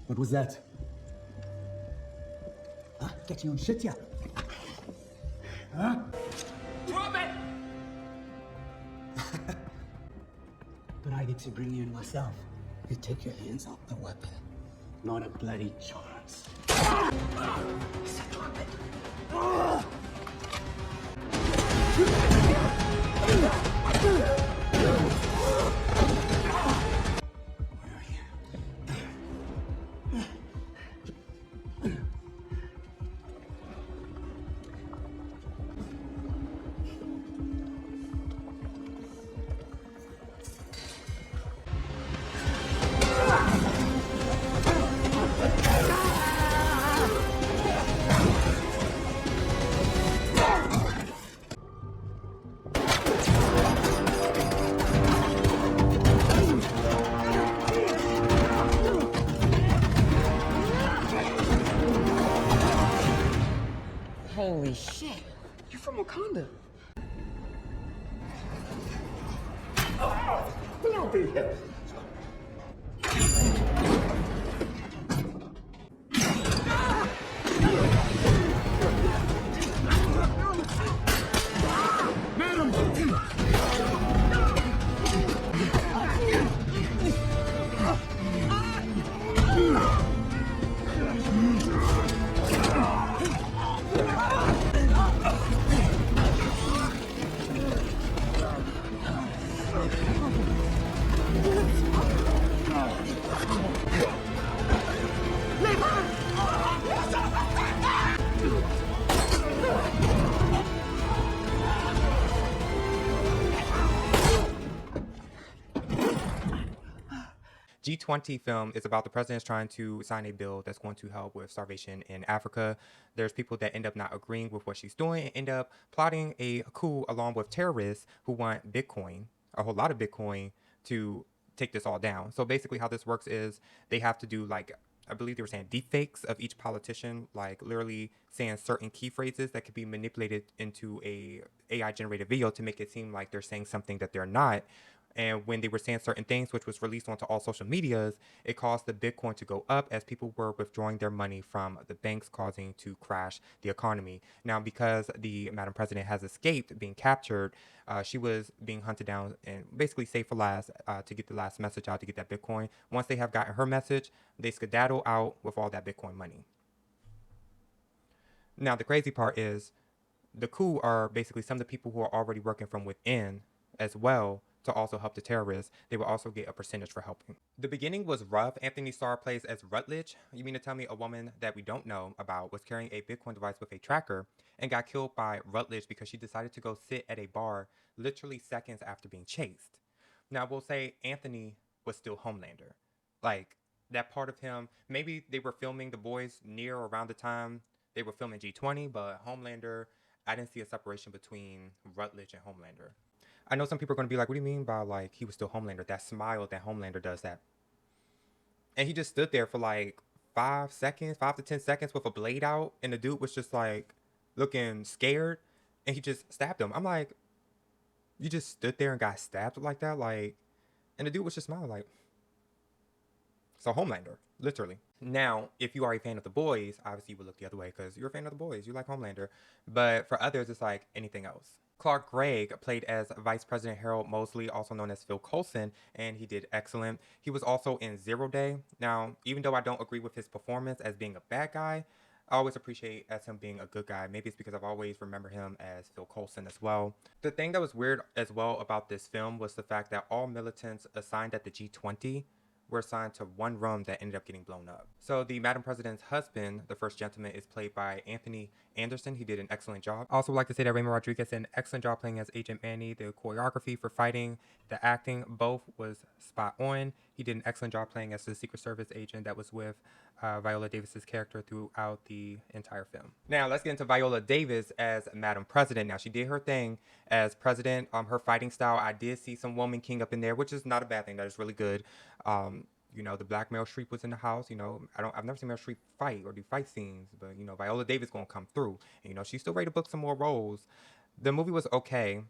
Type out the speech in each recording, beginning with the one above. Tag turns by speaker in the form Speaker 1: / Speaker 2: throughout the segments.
Speaker 1: What was that? Huh? Catching on shit, yeah? Huh?
Speaker 2: Drop it!
Speaker 1: But I get to bring you in myself. You take your hands off the weapon. Not a bloody chance. He said drop it. Where are you?
Speaker 2: Holy shit. You're from Wakanda.
Speaker 1: Don't be here.
Speaker 3: G20 film is about the president's trying to sign a bill that's going to help with starvation in Africa. There's people that end up not agreeing with what she's doing and end up plotting a coup along with terrorists who want Bitcoin, a whole lot of Bitcoin, to take this all down. So basically how this works is they have to do, like, I believe they were saying deep fakes of each politician, like literally saying certain key phrases that could be manipulated into a AI generated video to make it seem like they're saying something that they're not. And when they were saying certain things, which was released onto all social medias, it caused the Bitcoin to go up as people were withdrawing their money from the banks, causing to crash the economy. Now, because the Madam President has escaped being captured, she was being hunted down and basically saved for last to get the last message out to get that Bitcoin. Once they have gotten her message, they skedaddle out with all that Bitcoin money. Now, the crazy part is the coup are basically some of the people who are already working from within as well to also help the terrorists. They will also get a percentage for helping. The beginning was rough. Antony Starr plays as Rutledge. You mean to tell me a woman that we don't know about was carrying a Bitcoin device with a tracker and got killed by Rutledge because she decided to go sit at a bar literally seconds after being chased. Now, we'll say Antony was still Homelander. Like, that part of him, maybe they were filming The Boys near or around the time they were filming G20, but Homelander, I didn't see a separation between Rutledge and Homelander. I know some people are going to be like, what do you mean by, like, he was still Homelander? That smile that Homelander does that. And he just stood there for like 5 to 10 seconds with a blade out. And the dude was just like looking scared. And he just stabbed him. I'm like, you just stood there and got stabbed like that? Like, and the dude was just smiling like, so Homelander, literally. Now, if you are a fan of The Boys, obviously you would look the other way because you're a fan of The Boys. You like Homelander. But for others, it's like anything else. Clark Gregg played as Vice President Harold Mosley, also known as Phil Coulson, and he did excellent. He was also in Zero Day. Now, even though I don't agree with his performance as being a bad guy, I always appreciate as him being a good guy. Maybe it's because I've always remembered him as Phil Coulson as well. The thing that was weird as well about this film was the fact that all militants assigned at the G20 were assigned to one room that ended up getting blown up. So the Madam President's husband, the first gentleman, is played by Anthony Anderson. He did an excellent job. I also would like to say that Raymond Rodriguez did an excellent job playing as Agent Manny. The choreography for fighting, the acting, both was spot on. He did an excellent job playing as the Secret Service agent that was with Viola Davis's character throughout the entire film. Now let's get into Viola Davis as Madam President. Now she did her thing as president. Her fighting style, I did see some Woman King up in there, which is not a bad thing. That is really good. You know, the black Meryl Streep was in the house. You know, I've never seen Meryl Streep fight or do fight scenes, but you know, Viola Davis gonna come through. And, you know, she's still ready to book some more roles. The movie was okay,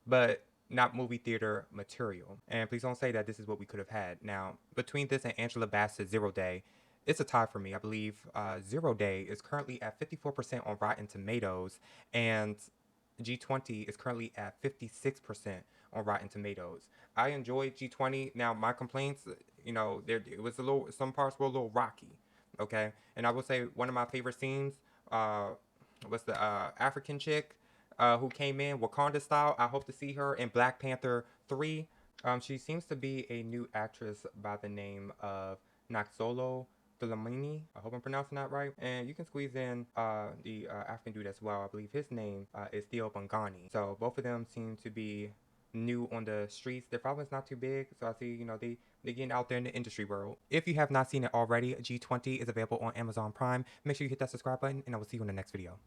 Speaker 3: but not movie theater material. And please don't say that this is what we could have had. Now, between this and Angela Bassett's Zero Day, It's a tie for me. I believe Zero Day is currently at 54% on Rotten Tomatoes, and G20 is currently at 56% on Rotten Tomatoes. I enjoyed G20. Now, my complaints, you know, it was a little, some parts were a little rocky, okay? And I will say one of my favorite scenes uh, was the African chick who came in Wakanda style. I hope to see her in Black Panther 3. She seems to be a new actress by the name of Naxolo Dlamini. I hope I'm pronouncing that right. And you can squeeze in the African dude as well. I believe his name is Theo Bongani. So both of them seem to be new on the streets. Their following's not too big, so I see, you know, they're getting out there in the industry world. If you have not seen it already, G20 is available on Amazon Prime. Make sure you hit that subscribe button, and I will see you in the next video.